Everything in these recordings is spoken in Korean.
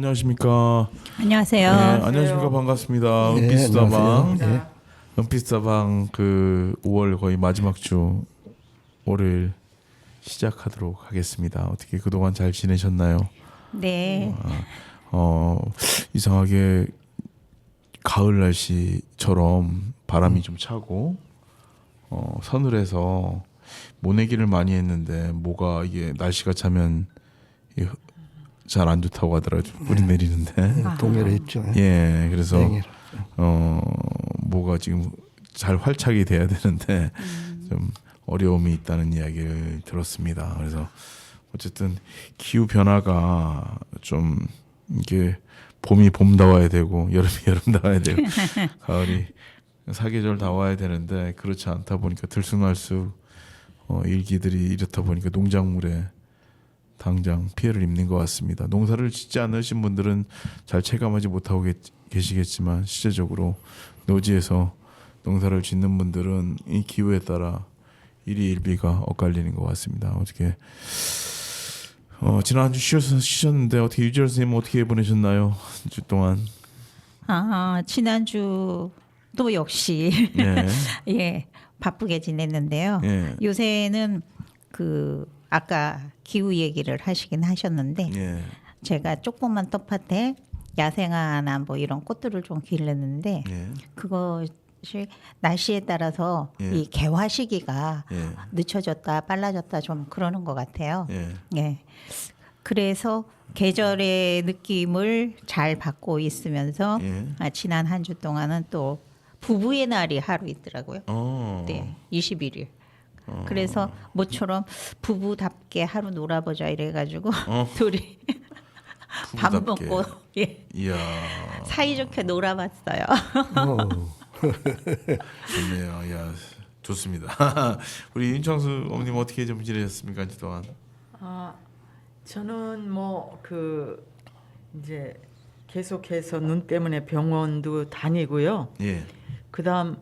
안녕하십니까. 안녕하세요. 네, 안녕하십니까. 반갑습니다. 네, 은빛수다방. 안녕하세요. 네. 은빛수다방 그 5월 거의 마지막 주 월요일 시작하도록 하겠습니다. 어떻게 그동안 잘 지내셨나요? 네. 이상하게 가을 날씨처럼 바람이 좀 차고 서늘해서 모내기를 많이 했는데 뭐가 이게 날씨가 차면 잘 안 좋다고 하더라고요. 물이 내리는데. 동해를 했죠. 예, 그래서 냉해로. 뭐가 지금 잘 활착이 돼야 되는데 좀 어려움이 있다는 이야기를 들었습니다. 그래서 어쨌든 기후 변화가 좀 이게 봄이 봄다워야 되고 여름이 여름다워야 되고 가을이 사계절 다와야 되는데 그렇지 않다 보니까 들쑥날쑥 일기들이 이렇다 보니까 농작물에 당장 피해를 입는 것 같습니다. 농사를 짓지 않으신 분들은 잘 체감하지 못하고 계시겠지만 실제적으로 노지에서 농사를 짓는 분들은 이 기후에 따라 일희일비가 엇갈리는 것 같습니다. 어떻게 지난 한 주 쉬셨는데 어떻게 유지열 선생님 어떻게 보내셨나요? 한 주 동안. 지난주도 역시 네. 예, 바쁘게 지냈는데요. 예. 요새는 그 아까 기후 얘기를 하시긴 하셨는데 예. 제가 조그만 텃밭에 야생화나 뭐 이런 꽃들을 좀 기르는데 예. 그것이 날씨에 따라서 예. 이 개화 시기가 예. 늦춰졌다 빨라졌다 좀 그러는 것 같아요. 예. 예. 그래서 계절의 느낌을 잘 받고 있으면서 예. 지난 한 주 동안은 또 부부의 날이 하루 있더라고요. 네, 21일. 그래서 모처럼 부부답게 하루 놀아보자 이래가지고 둘이 밥 부부답게. 먹고 예, 이야. 사이좋게 놀아봤어요. 좋네요. 야, 좋습니다. 우리 윤창수 어머님 어떻게 좀 지내셨습니까, 한 주 동안? 저는 이제 계속해서 눈 때문에 병원도 다니고요. 예. 그다음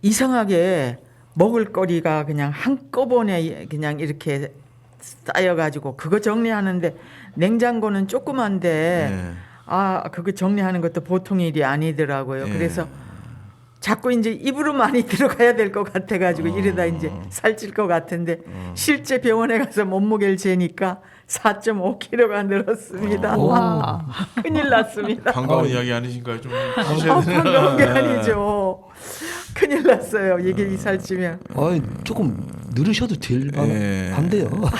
이상하게 먹을거리가 그냥 한꺼번에 그냥 이렇게 쌓여가지고 그거 정리하는데 냉장고는 조그만데 예. 그거 정리하는 것도 보통 일이 아니더라고요. 예. 그래서 자꾸 이제 입으로 많이 들어가야 될 것 같아가지고 이러다 이제 살찔 것 같은데 실제 병원에 가서 몸무게를 재니까 4.5kg가 늘었습니다. 와, 큰일 났습니다. 반가운 이야기 아니신가요? 좀 하셔야 되나? 반가운 게 아니죠. 큰일 났어요. 이게 이 살찌면. 조금 늘으셔도 될 예. 한데요. 뭐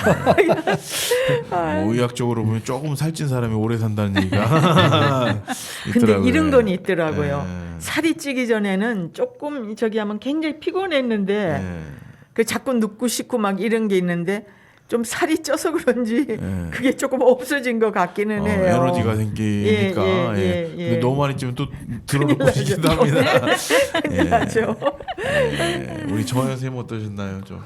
의학적으로 보면 조금 살찐 사람이 오래 산다는 얘기가 근데 있더라고요. 이런 건 있더라고요. 예. 살이 찌기 전에는 조금 하면 굉장히 피곤했는데 예. 그 자꾸 눕고 싶고 막 이런 게 있는데 좀 살이 쪄서 그런지 예. 그게 조금 없어진 것 같기는 해요. 에너지가 생기니까. 예. 근데 너무 많이 찌면 또 들어놓고 싶기도 합니다. 큰일 나죠. 예. 우리 정화 선생님 어떠셨나요? 좀.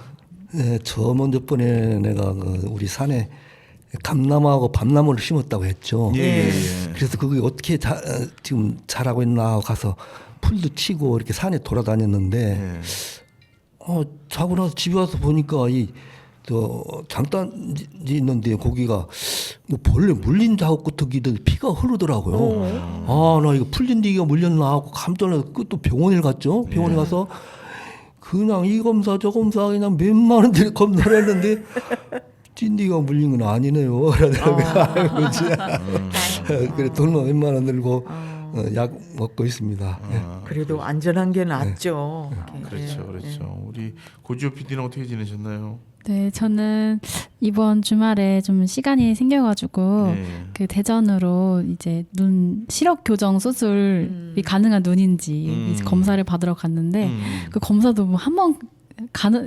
네, 저 먼저 번에 내가 우리 산에 감나무하고 밤나무를 심었다고 했죠. 예. 그래서 그게 어떻게 지금 자라고 있나 하고 가서 풀도 치고 이렇게 산에 돌아다녔는데 자고 나서 집에 와서 보니까 장단지 있는데 거기가 뭐 벌레 물린 자국부터기들 피가 흐르더라고요. 나 이거 풀린 데가 물렸나 하고 깜짝 놀라서 또 병원에 갔죠. 병원에 가서 그냥 이 검사 저 검사 그냥 몇만 원짜리 검사를 했는데 찐디가 물린 건 아니네요. 그러더라고요. 그래 돈만 몇만 원 들고 약 먹고 있습니다. 그래도 안전한 게 낫죠. 그렇죠. 우리 고지호 PD는 어떻게 지내셨나요? 네, 저는 이번 주말에 좀 시간이 생겨가지고 그 대전으로 이제 눈 시력 교정 수술이 가능한 눈인지 이제 검사를 받으러 갔는데 그 검사도 뭐 한 번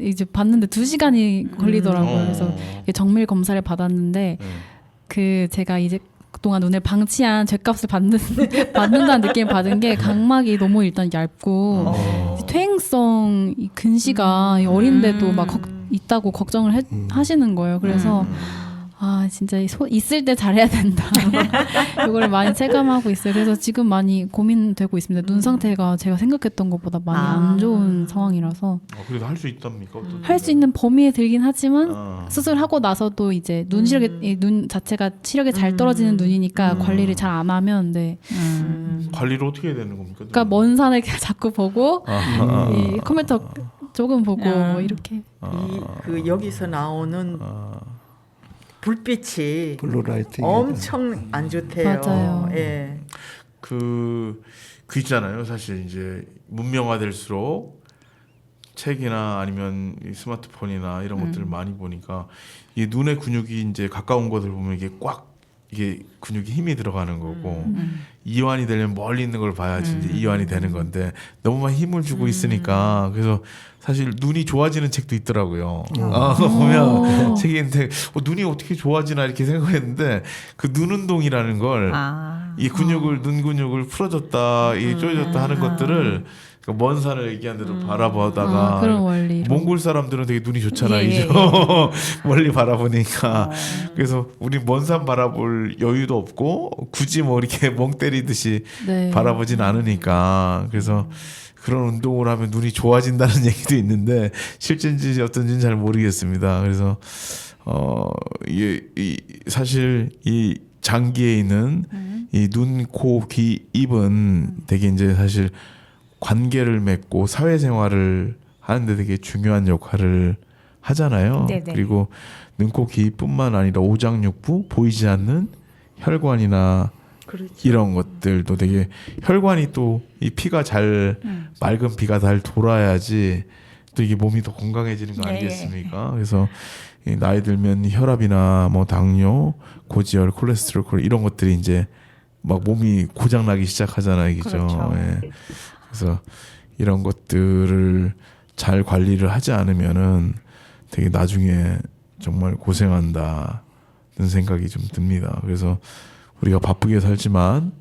이제 봤는데 2시간이 걸리더라고요. 그래서 정밀 검사를 받았는데 그 제가 이제 그동안 눈을 방치한 죗값을 받는다는 느낌을 받은 게 각막이 너무 일단 얇고 퇴행성 이 근시가 어린데도 막 있다고 걱정을 하시는 거예요. 그래서 진짜 있을 때 잘해야 된다. 이걸 많이 체감하고 있어요. 그래서 지금 많이 고민되고 있습니다. 눈 상태가 제가 생각했던 것보다 많이 안 좋은 상황이라서 그래도 할 수 있답니까? 할 수 있는 범위에 들긴 하지만 아. 수술하고 나서도 이제 눈 시력이 눈 자체가 시력이 잘 떨어지는 눈이니까 관리를 잘 안 하면 네. 관리를 어떻게 해야 되는 겁니까? 그러니까 먼 산을 자꾸 보고 아. 이 컴퓨터 조금 보고 아. 뭐 이렇게 그 여기서 나오는 불빛이 블루라이트 엄청 안 좋대요. 맞아요. 예. 그 있잖아요. 사실 이제 문명화될수록 책이나 아니면 이 스마트폰이나 이런 것들을 많이 보니까 이 눈의 근육이 이제 가까운 것을 보면 이게 꽉 이게 근육이 힘이 들어가는 거고 이완이 되려면 멀리 있는 걸 봐야지 이제 이완이 되는 건데 너무 많이 힘을 주고 있으니까 그래서 사실 눈이 좋아지는 책도 있더라고요. 보면 책이 있는데 눈이 어떻게 좋아지나 이렇게 생각했는데 그 눈 운동이라는 걸 이 근육을 눈 근육을 풀어줬다, 이 조여줬다 하는 것들을 그 먼 산을 얘기한 대로 바라보다가 그런 원리 몽골 사람들은 되게 눈이 좋잖아요. 예, 예, 멀리 바라보니까. 그래서 우리 먼 산 바라볼 여유도 없고 굳이 뭐 이렇게 멍 때리듯이 네. 바라보진 않으니까. 그래서 그런 운동을 하면 눈이 좋아진다는 얘기도 있는데 실제인지 어떤지는 잘 모르겠습니다. 그래서 이게 사실 이 장기에 있는 이 눈, 코, 귀, 입은 되게 이제 사실 관계를 맺고 사회생활을 하는데 되게 중요한 역할을 하잖아요. 네네. 그리고 눈, 코, 귀뿐만 아니라 오장육부, 보이지 않는 혈관이나 그렇죠. 이런 것들도 되게 혈관이 또 이 피가 잘 맑은 피가 잘 돌아야지 또 이게 몸이 더 건강해지는 거 예, 아니겠습니까? 그래서 이 나이 들면 혈압이나 뭐 당뇨, 고지혈, 콜레스테롤 이런 것들이 이제 막 몸이 고장 나기 시작하잖아요, 그죠? 그렇죠. 예. 그래서 이런 것들을 잘 관리를 하지 않으면은 되게 나중에 정말 고생한다는 생각이 좀 듭니다. 그래서 우리가 바쁘게 살지만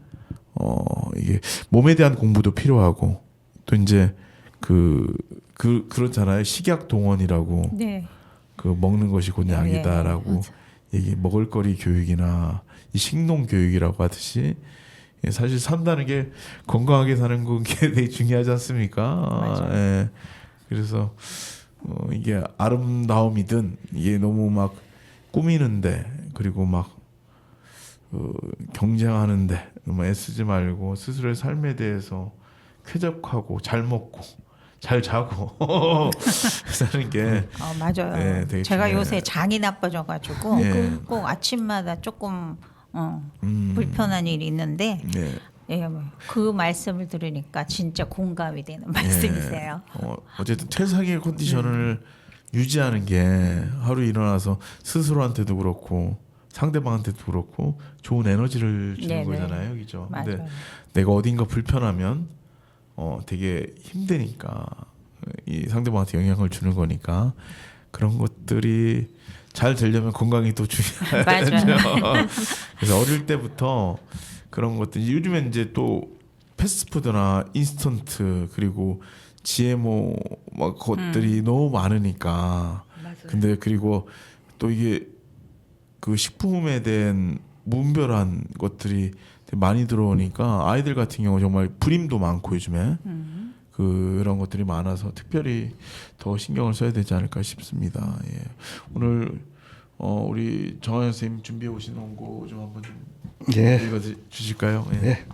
이게 몸에 대한 공부도 필요하고 또 이제 그렇잖아요. 식약 동원이라고 네. 그 먹는 것이 곧 약이다라고 얘기 먹을거리 교육이나 이 식농 교육이라고 하듯이 사실 산다는 게 건강하게 사는 게 되게 중요하지 않습니까? 예. 그래서 이게 아름다움이든 이게 너무 막 꾸미는데 그리고 막 경쟁하는데 너무 애쓰지 말고 스스로의 삶에 대해서 쾌적하고 잘 먹고 잘 자고 사는 게 맞아요. 네, 되게 제가 중요해요. 요새 장이 나빠져가지고 예. 꼭 아침마다 조금 불편한 일이 있는데 네. 예, 그 말씀을 들으니까 진짜 공감이 되는 말씀이세요. 어쨌든 최상의 컨디션을 유지하는 게 하루 일어나서 스스로한테도 그렇고 상대방한테도 그렇고 좋은 에너지를 주는 네네. 거잖아요, 그죠? 근데 맞아요. 내가 어딘가 불편하면 되게 힘드니까 이 상대방한테 영향을 주는 거니까 그런 것들이 잘 되려면 건강이 또 중요하죠. 맞아요. 그래서 어릴 때부터 그런 것들 요즘엔 이제 또 패스트푸드나 인스턴트 그리고 GMO 막 것들이 너무 많으니까 근데 그리고 또 이게 그 식품에 대한 무분별한 것들이 되게 많이 들어오니까 아이들 같은 경우 정말 불임도 많고 요즘에 그런 것들이 많아서 특별히 더 신경을 써야 되지 않을까 싶습니다. 예. 오늘 우리 정하연 선생님 준비해 오신 원고 좀 한번 좀 예. 읽어 주실까요? 예. 네.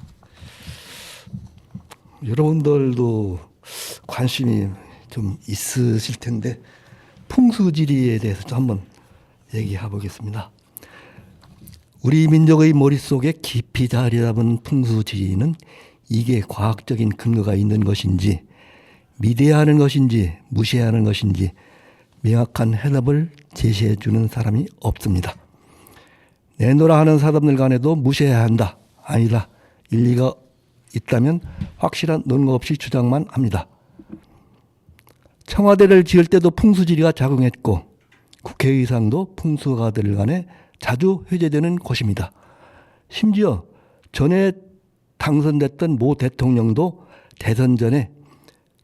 여러분들도 관심이 좀 있으실 텐데 풍수지리에 대해서 좀 한번 얘기해 보겠습니다. 우리 민족의 머릿속에 깊이 자리 잡은 풍수지리는 이게 과학적인 근거가 있는 것인지 미대하는 것인지 무시하는 것인지 명확한 해답을 제시해 주는 사람이 없습니다. 내노라 하는 사람들 간에도 무시해야 한다. 아니다. 일리가 있다면 확실한 논거 없이 주장만 합니다. 청와대를 지을 때도 풍수지리가 작용했고 국회의상도 풍수가들 간에 자주 회제되는 곳입니다. 심지어 전에 당선됐던 모 대통령도 대선 전에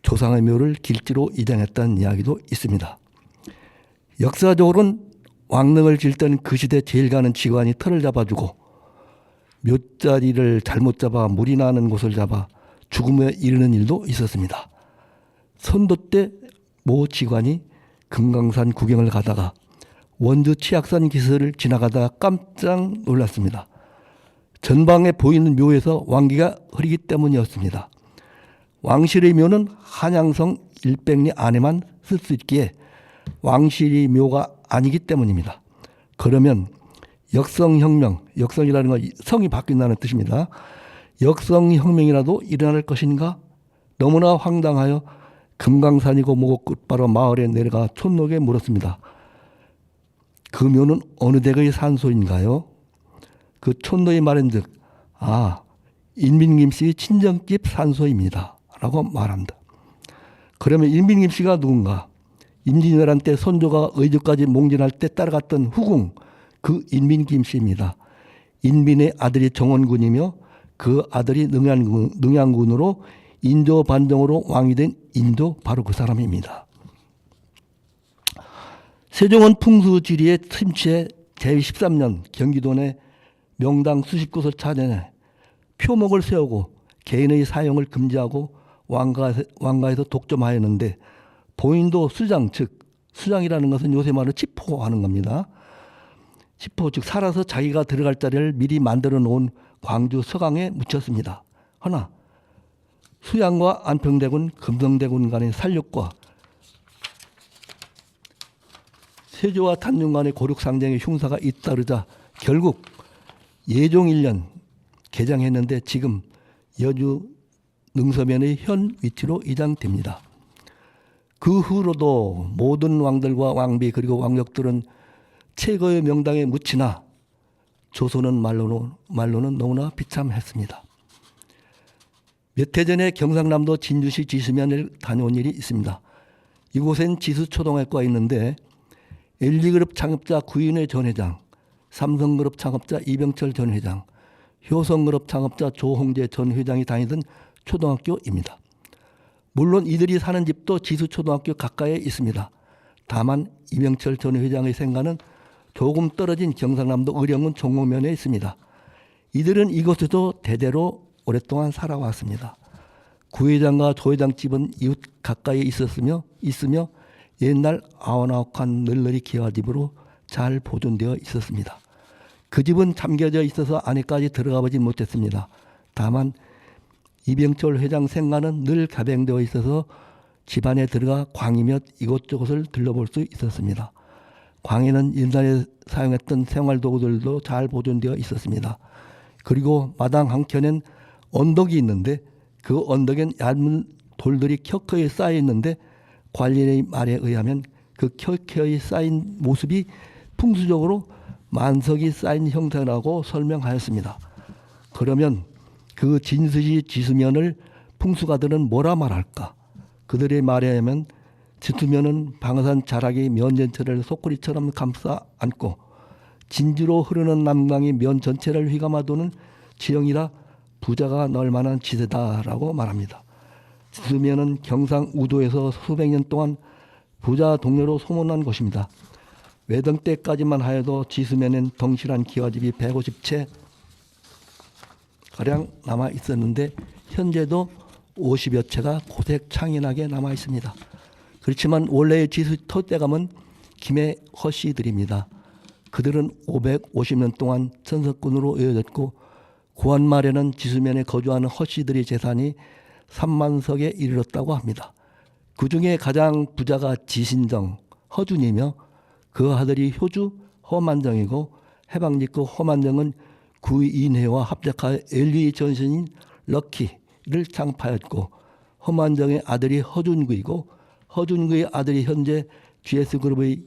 조상의 묘를 길지로 이장했다는 이야기도 있습니다. 역사적으로는 왕릉을 질 때는 그 시대 제일 가는 직관이 털을 잡아주고 묘자리를 잘못 잡아 물이 나는 곳을 잡아 죽음에 이르는 일도 있었습니다. 선도 때 모 직관이 금강산 구경을 가다가 원주 치악산 기슭을 지나가다가 깜짝 놀랐습니다. 전방에 보이는 묘에서 왕기가 흐르기 때문이었습니다. 왕실의 묘는 한양성 100리 안에만 쓸 수 있기에 왕실의 묘가 아니기 때문입니다. 그러면 역성혁명, 역성이라는 건 성이 바뀐다는 뜻입니다. 역성혁명이라도 일어날 것인가? 너무나 황당하여 금강산이고 뭐고 끝바로 마을에 내려가 촌록에 물었습니다. 그 묘는 어느 댁의 산소인가요? 그 촌노의 말인즉 인민김씨의 친정집 산소입니다 라고 말한다. 그러면 인민김씨가 누군가? 임진왜란 때 선조가 의주까지 몽진할 때 따라갔던 후궁, 그 인민김씨입니다. 인민의 아들이 정원군이며 그 아들이 능양군으로 인조 반정으로 왕이 된 인조, 바로 그 사람입니다. 세종은 풍수지리에 침취해 제13년 경기도 내 명당 수십 곳을 찾아내 표목을 세우고 개인의 사용을 금지하고 왕가에서 독점하였는데 본인도 수장, 즉 수장이라는 것은 요새 말로 치포하는 겁니다. 치포, 즉 살아서 자기가 들어갈 자리를 미리 만들어 놓은 광주 서강에 묻혔습니다. 허나 수양과 안평대군, 금성대군 간의 살육과 세조와 단륜 간의 고륙상쟁의 흉사가 잇따르자 결국 예종 1년 개장했는데 지금 여주 능서면의 현 위치로 이장됩니다. 그 후로도 모든 왕들과 왕비 그리고 왕족들은 최고의 명당에 묻히나 조선은 말로는 너무나 비참했습니다. 몇 해 전에 경상남도 진주시 지수면을 다녀온 일이 있습니다. 이곳엔 지수초등학교가 있는데 LG그룹 창업자 구인회 전 회장, 삼성그룹 창업자 이병철 전 회장, 효성그룹 창업자 조홍재 전 회장이 다니던 초등학교입니다. 물론 이들이 사는 집도 지수초등학교 가까이에 있습니다. 다만 이병철 전 회장의 생가는 조금 떨어진 경상남도 의령군 종목면에 있습니다. 이들은 이곳에도 대대로 오랫동안 살아왔습니다. 구 회장과 조 회장 집은 이웃 가까이에 있으며 옛날 아흔아홉한 널널이 기와집으로 잘 보존되어 있었습니다. 그 집은 잠겨져 있어서 안에까지 들어가 보지 못했습니다. 다만 이병철 회장 생가는 늘 가병되어 있어서 집안에 들어가 광이며 이곳저곳을 들러볼 수 있었습니다. 광에는 옛날에 사용했던 생활도구들도 잘 보존되어 있었습니다. 그리고 마당 한켠엔 언덕이 있는데 그 언덕엔 얇은 돌들이 켜켜이 쌓여 있는데 관리의 말에 의하면 그 켜켜이 쌓인 모습이 풍수적으로 만석이 쌓인 형태라고 설명하였습니다. 그러면 그 진수시 지수면을 풍수가들은 뭐라 말할까? 그들의 말에 의하면 지수면은 방어산 자락이 면 전체를 소쿠리처럼 감싸 안고 진주로 흐르는 남강이 면 전체를 휘감아 도는 지형이라 부자가 넣을 만한 지대다라고 말합니다. 지수면은 경상 우도에서 수백 년 동안 부자 동네로 소문난 곳입니다. 외등 때까지만 하여도 지수면엔 덩실한 기와집이 150채 가량 남아 있었는데 현재도 50여 채가 고색 창연하게 남아 있습니다. 그렇지만 원래의 지수 터대감은 김해 허씨들입니다. 그들은 550년 동안 천석군으로 이어졌고 고한 말에는 지수면에 거주하는 허씨들의 재산이 3만 석에 이르렀다고 합니다. 그 중에 가장 부자가 지신정, 허준이며 그 아들이 효주, 허만정이고 해방직후 허만정은 구인회와 합작하여 LV 전신인 럭키를 창파했고 허만정의 아들이 허준구이고 허준구의 아들이 현재 GS그룹의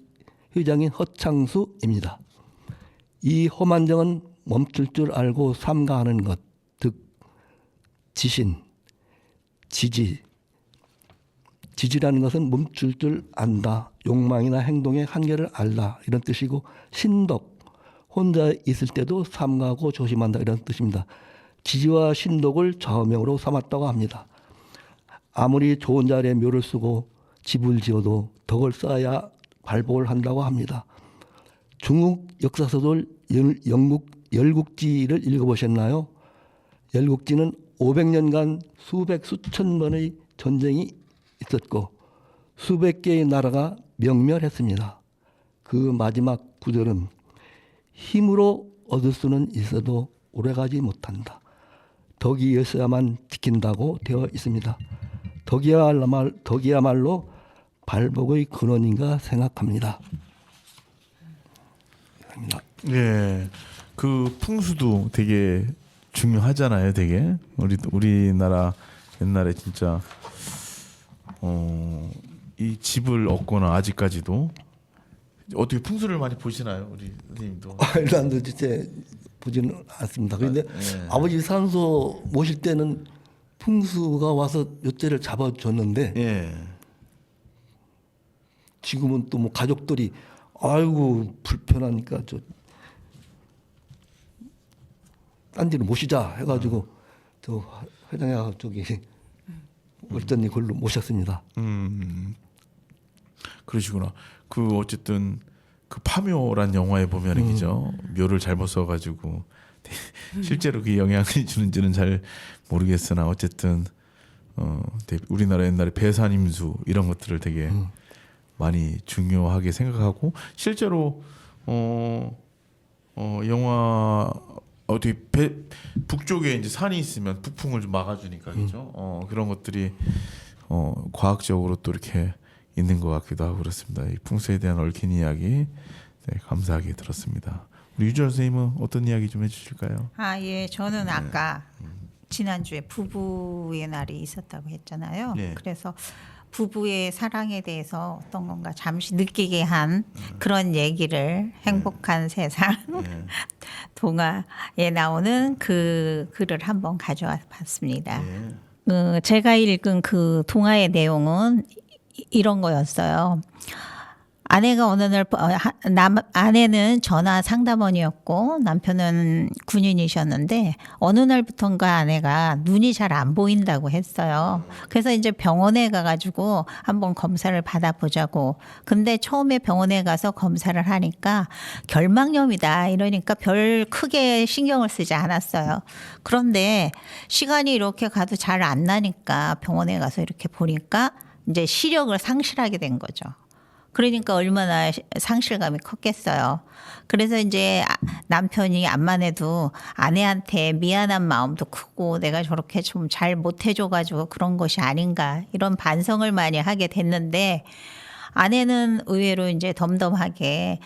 회장인 허창수입니다. 이 허만정은 멈출 줄 알고 삼가하는 것, 즉 지신, 지지라는 것은 멈출 줄 안다, 욕망이나 행동의 한계를 알다 이런 뜻이고 신독, 혼자 있을 때도 삼가하고 조심한다 이런 뜻입니다. 지지와 신독을 좌우명으로 삼았다고 합니다. 아무리 좋은 자리에 묘를 쓰고 집을 지어도 덕을 쌓아야 발복을 한다고 합니다. 중국 역사소설 영국 열국지를 읽어보셨나요? 열국지는 500년간 수천 번의 전쟁이 있었고 수백 개의 나라가 명멸했습니다. 그 마지막 구절은 힘으로 얻을 수는 있어도 오래가지 못한다. 덕이 있어야만 지킨다고 되어 있습니다. 덕이야말로 발복의 근원인가 생각합니다. 예, 그 풍수도 되게 중요하잖아요. 되게 우리나라 옛날에 진짜 이 집을 얻거나 아직까지도 어떻게 풍수를 많이 보시나요, 우리 선생님도? 일단도 진짜 보지는 않습니다. 그런데 예. 아버지 산소 모실 때는 풍수가 와서 엿제를 잡아줬는데 예. 지금은 또 뭐 가족들이 아이고 불편하니까 저 딴 데로 모시자 해가지고 저 회장야 저기 어쩐지 걸로 모셨습니다. 그러시구나. 그 어쨌든 그 파묘란 영화에 보면은 그죠, 묘를 잘못 써가지고 실제로 그 영향을 주는지는 잘 모르겠으나 어쨌든 우리나라 옛날에 배산임수 이런 것들을 되게 많이 중요하게 생각하고 실제로 영화 어떻게 북쪽에 이제 산이 있으면 북풍을 좀 막아주니까 그죠. 그런 것들이 과학적으로 또 이렇게 있는 것 같기도 하고 그렇습니다. 이 풍수에 대한 얽힌 이야기 네, 감사하게 들었습니다. 우리 유전 선생님은 어떤 이야기 좀 해주실까요? 예, 저는 아까 지난주에 부부의 날이 있었다고 했잖아요. 네. 그래서 부부의 사랑에 대해서 어떤 건가 잠시 느끼게 한 그런 얘기를 행복한 세상 동화에 나오는 그 글을 한번 가져와 봤습니다. 제가 읽은 그 동화의 내용은 이런 거였어요. 아내가 어느 날 아내는 전화 상담원이었고 남편은 군인이셨는데 어느 날부턴가 아내가 눈이 잘 안 보인다고 했어요. 그래서 이제 병원에 가가지고 한번 검사를 받아보자고. 근데 처음에 병원에 가서 검사를 하니까 결막염이다 이러니까 별 크게 신경을 쓰지 않았어요. 그런데 시간이 이렇게 가도 잘 안 나니까 병원에 가서 이렇게 보니까 이제 시력을 상실하게 된 거죠. 그러니까 얼마나 상실감이 컸겠어요. 그래서 이제 남편이 암만 해도 아내한테 미안한 마음도 크고 내가 저렇게 좀 잘 못해줘가지고 그런 것이 아닌가 이런 반성을 많이 하게 됐는데 아내는 의외로 이제 덤덤하게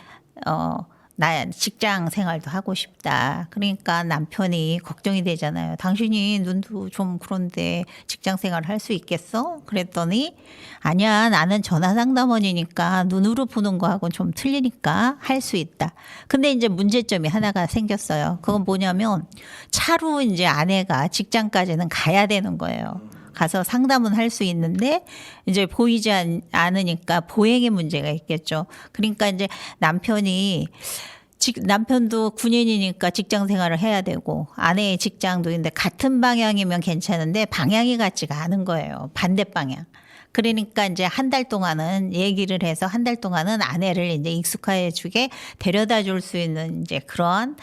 나 직장 생활도 하고 싶다. 그러니까 남편이 걱정이 되잖아요. 당신이 눈도 좀 그런데 직장 생활 할 수 있겠어? 그랬더니 아니야, 나는 전화 상담원이니까 눈으로 보는 거하고는 좀 틀리니까 할 수 있다. 근데 이제 문제점이 하나가 생겼어요. 그건 뭐냐면 차로 이제 아내가 직장까지는 가야 되는 거예요. 가서 상담은 할 수 있는데 이제 보이지 않으니까 보행에 문제가 있겠죠. 그러니까 이제 남편도 군인이니까 직장 생활을 해야 되고 아내의 직장도 있는데 같은 방향이면 괜찮은데 방향이 같지가 않은 거예요. 반대 방향. 그러니까 이제 한 달 동안은 얘기를 해서 한 달 동안은 아내를 이제 익숙해 주게 데려다 줄 수 있는 이제 그런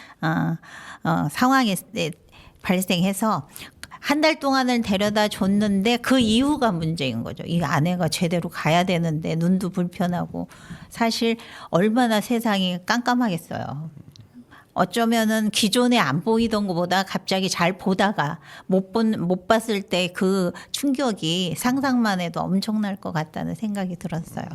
상황이 발생해서 한 달 동안을 데려다 줬는데 그 이후가 문제인 거죠. 이 아내가 제대로 가야 되는데 눈도 불편하고 사실 얼마나 세상이 깜깜하겠어요. 어쩌면은 기존에 안 보이던 것보다 갑자기 잘 보다가 못 봤을 때 그 충격이 상상만 해도 엄청날 것 같다는 생각이 들었어요.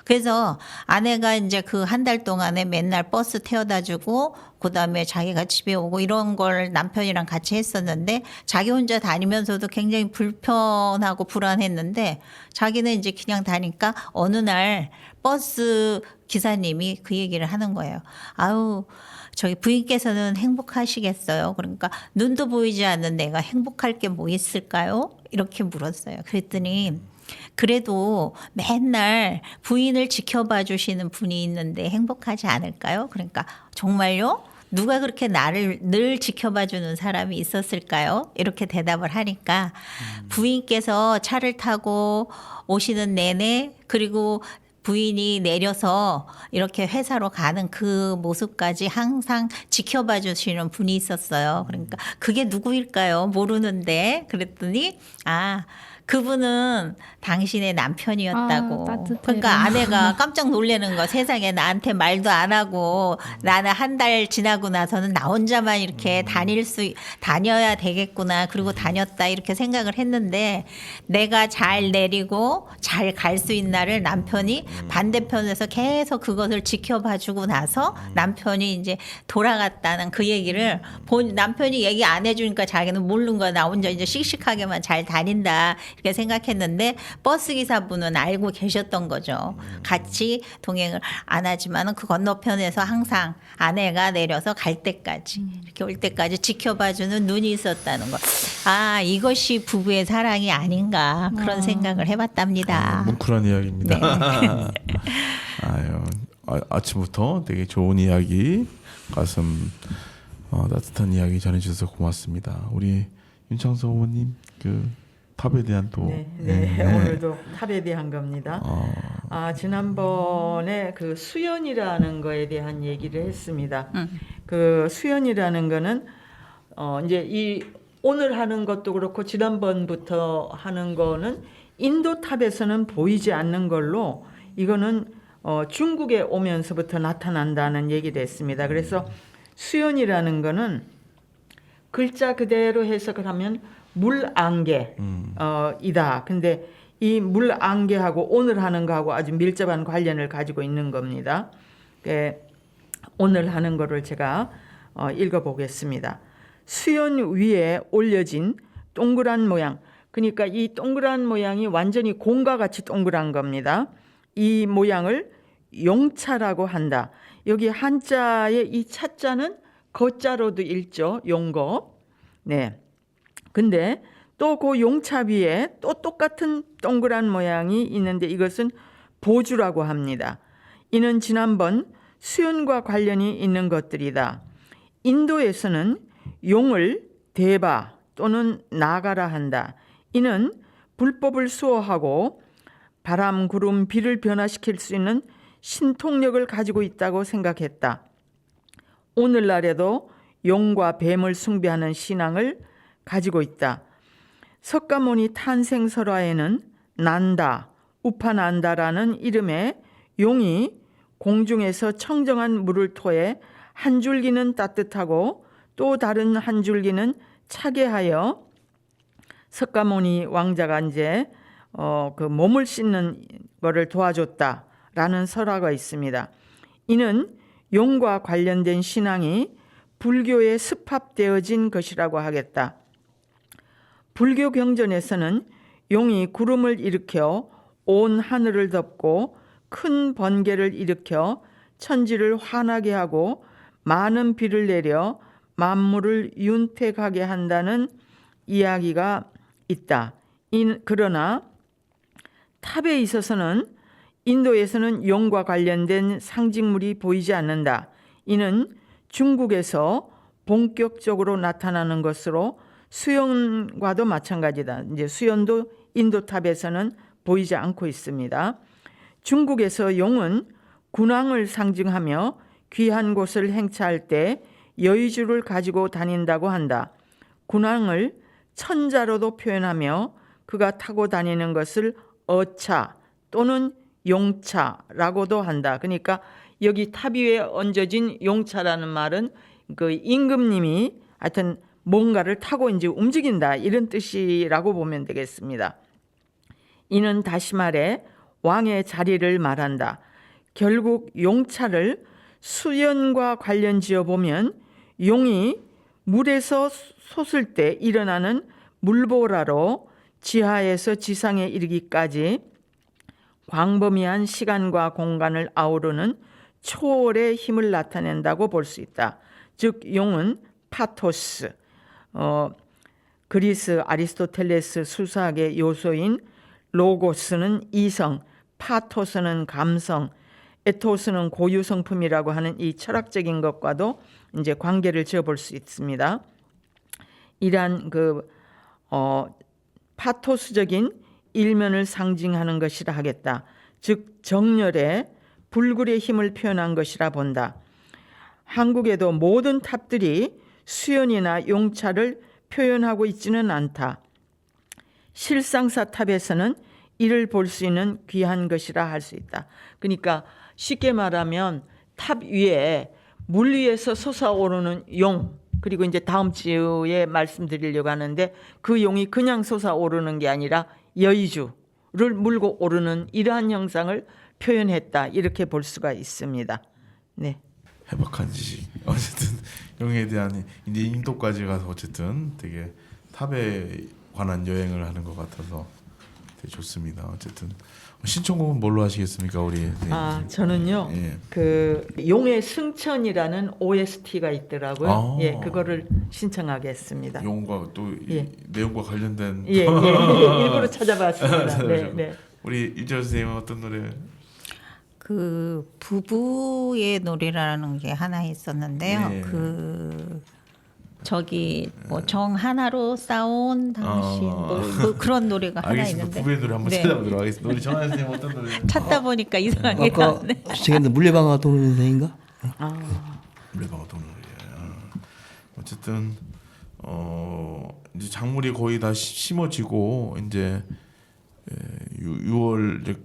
그래서 아내가 이제 그 한 달 동안에 맨날 버스 태워다 주고 그다음에 자기가 집에 오고 이런 걸 남편이랑 같이 했었는데 자기 혼자 다니면서도 굉장히 불편하고 불안했는데 자기는 이제 그냥 다니까 어느 날 버스 기사님이 그 얘기를 하는 거예요. 아우, 저희 부인께서는 행복하시겠어요. 그러니까 눈도 보이지 않는 내가 행복할 게 뭐 있을까요? 이렇게 물었어요. 그랬더니 그래도 맨날 부인을 지켜봐 주시는 분이 있는데 행복하지 않을까요? 그러니까 정말요? 누가 그렇게 나를 늘 지켜봐 주는 사람이 있었을까요? 이렇게 대답을 하니까 부인께서 차를 타고 오시는 내내 그리고 부인이 내려서 이렇게 회사로 가는 그 모습까지 항상 지켜봐 주시는 분이 있었어요. 그러니까 그게 누구일까요? 모르는데 그랬더니 그분은 당신의 남편이었다고. 따뜻해라. 그러니까 아내가 깜짝 놀라는 거. 세상에 나한테 말도 안 하고 나는 한 달 지나고 나서는 나 혼자만 이렇게 다녀야 되겠구나. 그리고 다녔다 이렇게 생각을 했는데 내가 잘 내리고 잘 갈 수 있는 날을 남편이 반대편에서 계속 그것을 지켜봐주고 나서 남편이 이제 돌아갔다는 그 얘기를 남편이 얘기 안 해주니까 자기는 모르는 거야. 나 혼자 이제 씩씩하게만 잘 다닌다. 이렇게 생각했는데 버스 기사분은 알고 계셨던 거죠. 같이 동행을 안 하지만은 그 건너편에서 항상 아내가 내려서 갈 때까지 이렇게 올 때까지 지켜봐주는 눈이 있었다는 거. 이것이 부부의 사랑이 아닌가 그런 생각을 해봤답니다. 뭉클한 이야기입니다. 아침부터 되게 좋은 이야기, 가슴 따뜻한 이야기 전해주셔서 고맙습니다. 우리 윤창수 어머님 그 탑에 대한 또 오늘도 탑에 대한 겁니다. 지난번에 그 수연이라는 거에 대한 얘기를 했습니다. 그 수연이라는 거는 이제 이 오늘 하는 것도 그렇고 지난번부터 하는 거는 인도 탑에서는 보이지 않는 걸로 이거는 중국에 오면서부터 나타난다는 얘기를 했습니다. 그래서 수연이라는 거는 글자 그대로 해석을 하면 물안개 이다. 근데 이 물안개하고 오늘 하는 거하고 아주 밀접한 관련을 가지고 있는 겁니다. 오늘 하는 거를 제가 읽어보겠습니다. 수연 위에 올려진 동그란 모양. 그러니까 이 동그란 모양이 완전히 공과 같이 동그란 겁니다. 이 모양을 용차라고 한다. 여기 한자의 이 차자는 거자로도 읽죠. 용거. 네. 근데 또 그 용차 위에 또 똑같은 동그란 모양이 있는데 이것은 보주라고 합니다. 이는 지난번 수연과 관련이 있는 것들이다. 인도에서는 용을 대바 또는 나가라 한다. 이는 불법을 수호하고 바람, 구름, 비를 변화시킬 수 있는 신통력을 가지고 있다고 생각했다. 오늘날에도 용과 뱀을 숭배하는 신앙을 가지고 있다. 석가모니 탄생설화에는 난다, 우파난다라는 이름의 용이 공중에서 청정한 물을 토해 한 줄기는 따뜻하고 또 다른 한 줄기는 차게 하여 석가모니 왕자가 이제 그 몸을 씻는 거를 도와줬다라는 설화가 있습니다. 이는 용과 관련된 신앙이 불교에 습합되어진 것이라고 하겠다. 불교 경전에서는 용이 구름을 일으켜 온 하늘을 덮고 큰 번개를 일으켜 천지를 환하게 하고 많은 비를 내려 만물을 윤택하게 한다는 이야기가 있다. 그러나 탑에 있어서는 인도에서는 용과 관련된 상징물이 보이지 않는다. 이는 중국에서 본격적으로 나타나는 것으로 수연과도 마찬가지다. 이제 수연도 인도탑에서는 보이지 않고 있습니다. 중국에서 용은 군왕을 상징하며 귀한 곳을 행차할 때 여의주를 가지고 다닌다고 한다. 군왕을 천자로도 표현하며 그가 타고 다니는 것을 어차 또는 용차라고도 한다. 그러니까 여기 탑 위에 얹어진 용차라는 말은 그 임금님이 하여튼 뭔가를 타고 이제 움직인다 이런 뜻이라고 보면 되겠습니다. 이는 다시 말해 왕의 자리를 말한다. 결국 용차를 수연과 관련 지어 보면 용이 물에서 솟을 때 일어나는 물보라로 지하에서 지상에 이르기까지 광범위한 시간과 공간을 아우르는 초월의 힘을 나타낸다고 볼 수 있다. 즉 용은 파토스, 그리스 아리스토텔레스 수사학의 요소인 로고스는 이성, 파토스는 감성, 에토스는 고유성품이라고 하는 이 철학적인 것과도 이제 관계를 지어볼 수 있습니다. 이러한 파토스적인 일면을 상징하는 것이라 하겠다. 즉 정렬에 불굴의 힘을 표현한 것이라 본다. 한국에도 모든 탑들이 수연이나 용차를 표현하고 있지는 않다. 실상사 탑에서는 이를 볼 수 있는 귀한 것이라 할 수 있다. 그러니까 쉽게 말하면 탑 위에 물 위에서 솟아오르는 용, 그리고 이제 다음 주에 말씀드리려고 하는데 그 용이 그냥 솟아오르는 게 아니라 여의주를 물고 오르는 이러한 형상을 표현했다. 이렇게 볼 수가 있습니다. 네. 해박한 지식. 어쨌든 용에 대한 이제 인도까지 가서 어쨌든 되게 탑에 관한 여행을 하는 것 같아서 되게 좋습니다. 어쨌든 신청곡은 뭘로 하시겠습니까, 우리? 네. 저는요. 예. 그 용의 승천이라는 OST가 있더라고요. 예, 그거를 신청하겠습니다. 용과 또 예. 내용과 관련된. 예, 일부러 찾아봤습니다. 네, 네. 우리 일절 선생님은 어떤 노래? 그 부부의 노래라는 게 하나 있었는데요. 네. 그 저기 뭐 정 하나로 싸운 당신 뭐 그런 노래가 하나 알겠습니다. 있는데 부부의 노래 한번 네. 찾아보도록 하겠습니다. 우리 정한 선생님 어떤 노래? 찾다 보니까 이상하게 아까 나왔네. 시청했는데 물레방아 도는 선생인가? 물레방아 도는 노래. 어쨌든 이제 작물이 거의 다 심어지고 이제 6월 이제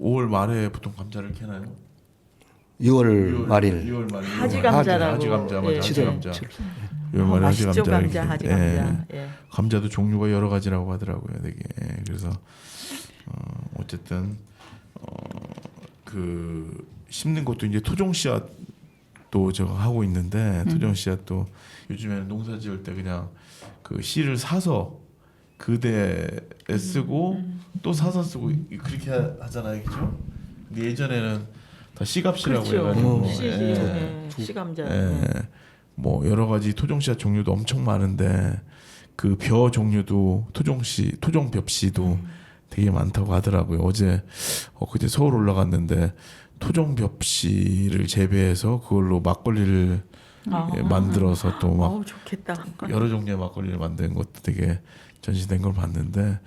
5월 말에 보통 감자를 캐나요? 6월 말일. 6월 말에 하지 감자라고. 하지 감자 맞아. 예. 하지 칠월, 감자. 칠월. 6월 말에 하지 맛있죠, 감자. 감자, 하지 감자. 예. 감자도 종류가 여러 가지라고 하더라고요, 되게. 그래서 어쨌든 그 심는 것도 이제 토종 씨앗도 제가 하고 있는데 토종 씨앗도 요즘에는 농사 지을 때 그냥 그 씨를 사서 그대에 쓰고 또 사서 쓰고 그렇게 하잖아요, 그죠? 근데 예전에는 다 씨값이라고 그렇죠. 해가지고 시감자. 뭐 여러 가지 토종 씨앗 종류도 엄청 많은데 그 벼 종류도 토종 벽씨도 되게 많다고 하더라고요. 어제 그제 서울 올라갔는데 토종 벽씨를 재배해서 그걸로 막걸리를 만들어서 또 막 좋겠다. 여러 종류의 막걸리를 만든 것도 되게 전시된 걸 봤는데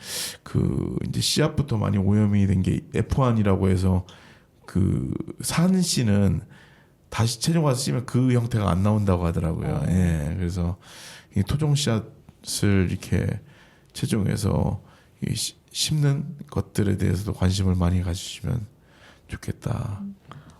그 이제 씨앗부터 많이 오염이 된 게 F1이라고 해서 그 산 씨는 다시 체중 가서 씨면 그 형태가 안 나온다고 하더라고요. 예, 그래서 이 토종 씨앗을 이렇게 체중해서 심는 것들에 대해서도 관심을 많이 가지시면 좋겠다.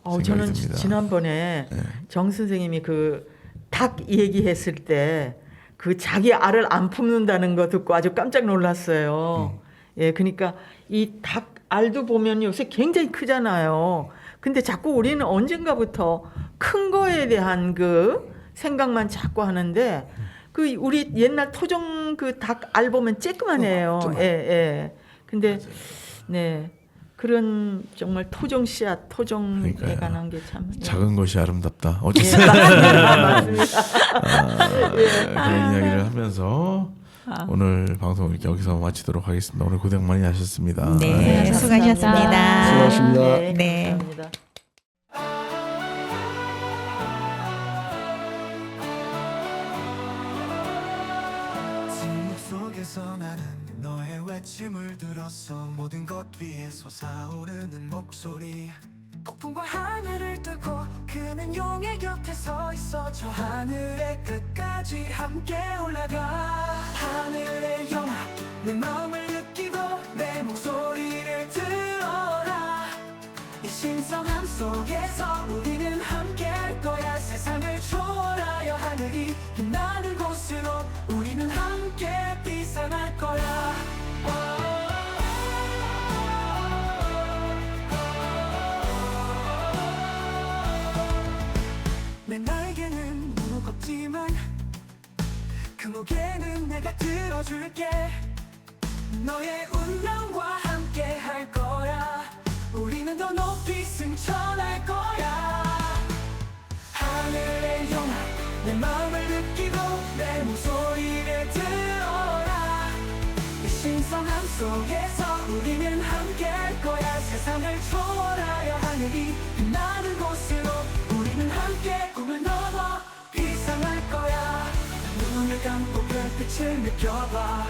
생각이 저는 듭니다. 지난번에 정 선생님이 그 닭 얘기했을 때 그 자기 알을 안 품는다는 거 듣고 아주 깜짝 놀랐어요. 예, 그러니까 이 닭 알도 보면 요새 굉장히 크잖아요. 근데 자꾸 우리는 언젠가부터 큰 거에 대한 그 생각만 자꾸 하는데 그 우리 옛날 토종 그 닭 알 보면 쬐끄만해요. 예. 근데 네. 그런 정말 토종 씨앗, 토종에 그러니까요. 관한 게 참 작은 것이 아름답다. 어쨌든 맞습니다. 그런 이야기를 하면서 오늘 방송 이렇게 여기서 마치도록 하겠습니다. 오늘 고생 많이 하셨습니다. 네, 수고하셨습니다. 수고하셨습니다. 네. 감사합니다. 침묵 속에서 나는 너의 외침을 들었어. 모든 것 위에 솟아오르는 목소리. 폭풍과 하늘을 뚫고 그는 용의 곁에 서 있어. 저 하늘의 끝까지 함께 올라가. 하늘의 영아 내 마음을 느끼고 내 목소리를 들어라. 이 신성함 속에서 우리는 함께 할 거야. 세상을 초월하여 하늘이 빛나는 곳으로 우리는 함께 비상할 거야. 내 날개는 무겁지만 그 무게는 내가 들어줄게. 너의 운명과 함께 할 거야. 우리는 더 높이 승천할 거야. 하늘의 영아 내 마음을 느끼고 내 목소리를 들어라. 이 신성함 속에서 우리는 함께 할 거야. 세상을 초월하여 하늘이 빛나는 곳으로 우리는 함께 꿈을 넘어 비상할 거야. 눈을 감고 별빛을 느껴봐.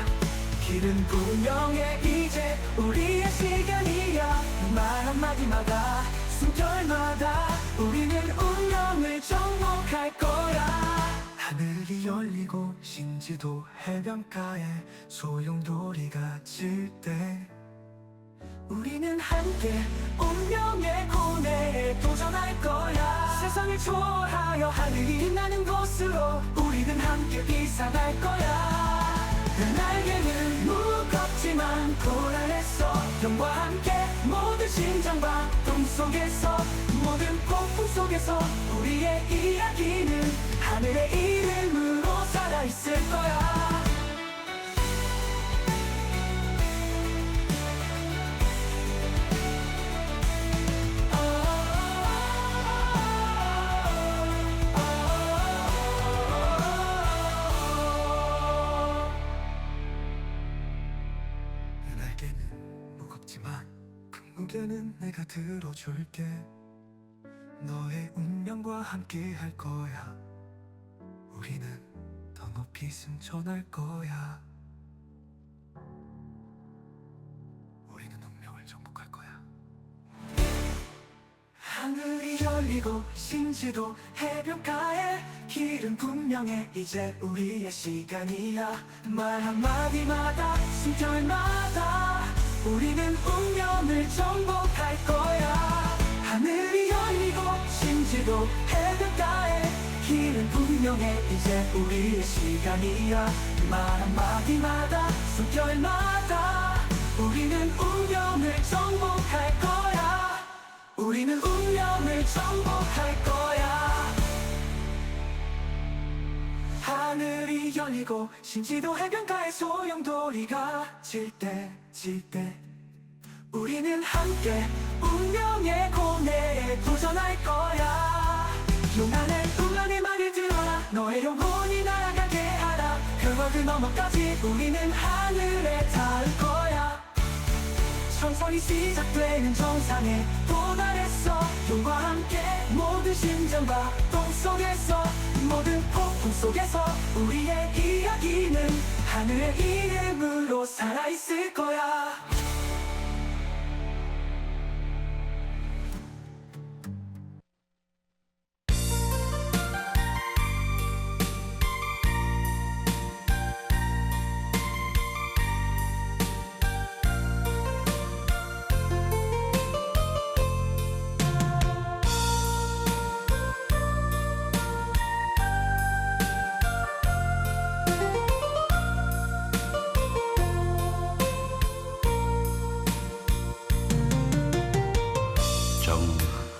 길은 분명해 이제 우리의 시간이야 말 한마디마다 숨결마다 우리는 운명을 정복할 거야 하늘이 열리고 신지도 해변가에 소용돌이가 질 때 우리는 함께 운명의 고뇌에 도전할 거야 세상을 초월하여 하늘이 빛나는 곳으로 우리는 함께 비상할 거야 그 날개는 무겁지만 고란했어 영과 함께 모든 심장과 꿈속에서 모든 폭풍 속에서 우리의 이야기는 하늘의 이름으로 살아있을 거야 그 날개는 무겁지만 그 무게는 내가 들어줄게 너의 운명과 함께 할 거야 우리는 더 높이 승천할 거야 우리는 운명을 정복할 거야 하늘이 열리고 신지도 해변가에 길은 분명해 이제 우리의 시간이야 말 한마디마다 숨결마다 우리는 운명을 정복할 거야 하늘이 열리고 신지도 해변가에 길은 분명해 이제 우리의 시간이야 말 한마디마다 숨결마다 우리는 운명을 정복할 거야 우리는 운명을 정복할 거야 하늘이 열리고 신지도 해변가에 소용돌이가 질 때 우리는 함께 운명의 고뇌에 도전할 거야 용안의 말을 들어라 너의 영혼이 날아가게 하라 별과 그 너머까지 우리는 하늘에 닿을 거야 전설이 시작되는 정상에 도달했어 용과 함께 모든 심장과 꿈속에서 모든 폭풍 속에서 우리의 이야기는 하늘의 이름으로 살아있을 거야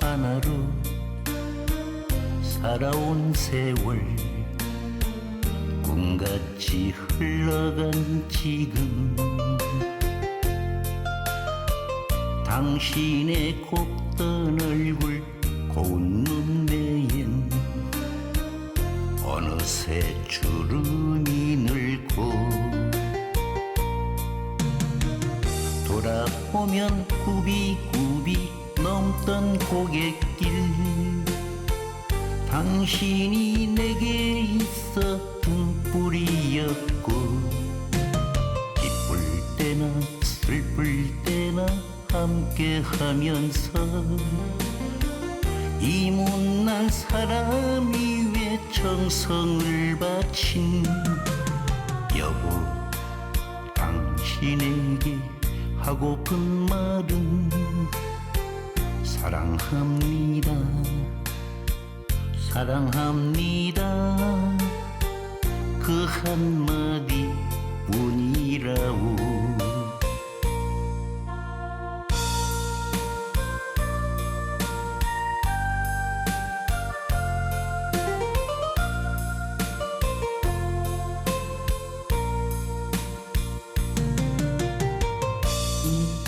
하나로 살아온 세월 꿈같이 흘러간 지금 당신의 곱던 얼굴 고운 눈매엔 어느새 주름이 늘고 돌아보면 굽이굽이 넘던 고갯길 당신이 내게 있어 등불이었고 기쁠 때나 슬플 때나 함께하면서 이 못난 사람이 왜 정성을 바친 여보 당신에게 하고픈 말은 사랑합니다 사랑합니다 그 한마디 뿐이라오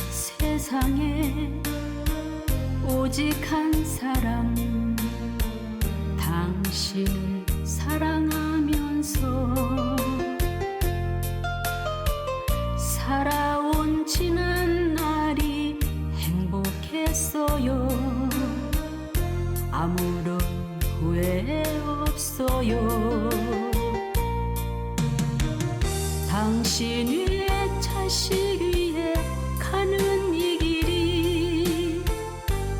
세상에 오직 한 사람 당신을 사랑하면서 살아온 지난 날이 행복했어요 아무런 후회 없어요 당신 위에 결혼식 위해 가는 이 길이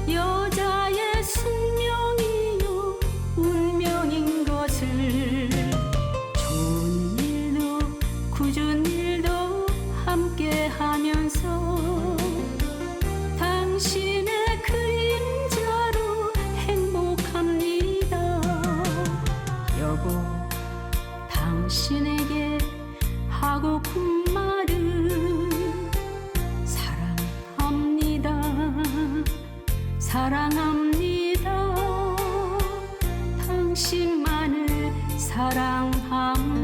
여자의 숙명이요 운명인 것을 좋은 일도 굳은 일도 함께 하면서 당신의 그림자로 행복합니다. 여보, 당신에게 하고픈 말은 사랑합니다. 사랑합니다. 당신만을 사랑합니다.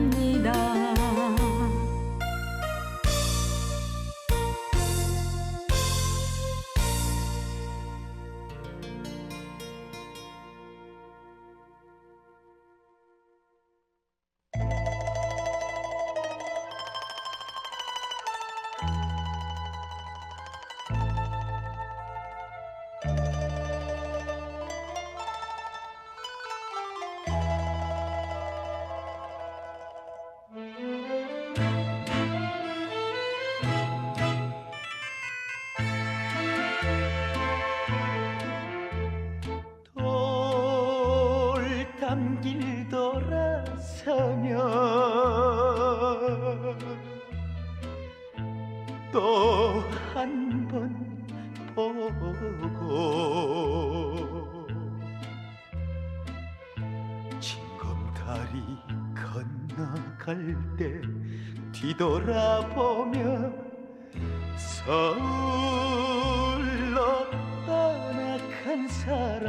돌담길 돌아서면 또 한 번 보고 징검다리 건너갈 때 뒤돌아보며 서울로 떠나간 사람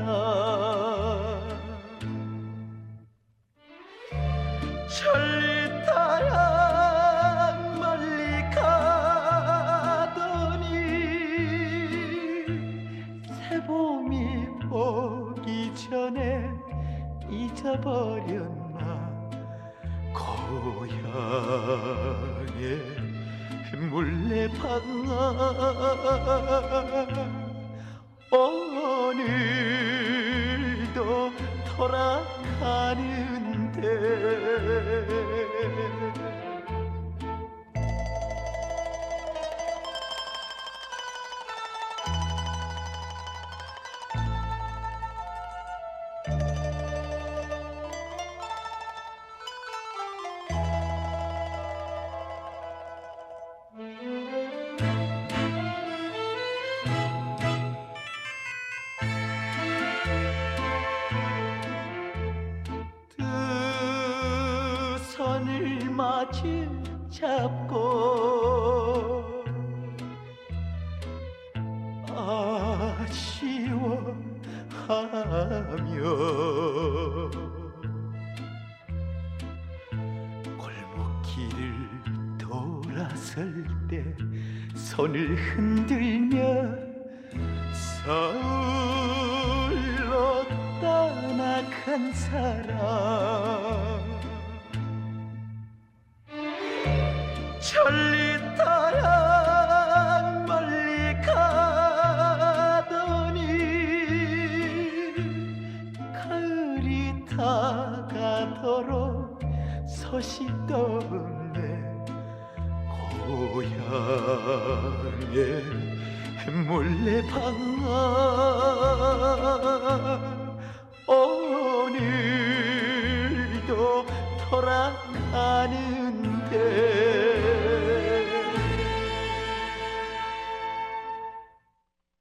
천리타랑 멀리 가더니 새봄이 오기 전에 잊어버렸나 고향의 물레방아 오늘도 돌아가는데 두 손을 마주 잡고 아쉬워하며 골목길을 돌아설 때 손을 흔들며 서울로 떠나간 사람 천리타랑 멀리 가더니 가을이 다가도록 소식도 없네 고향의 물레방아 오늘도 돌아가는데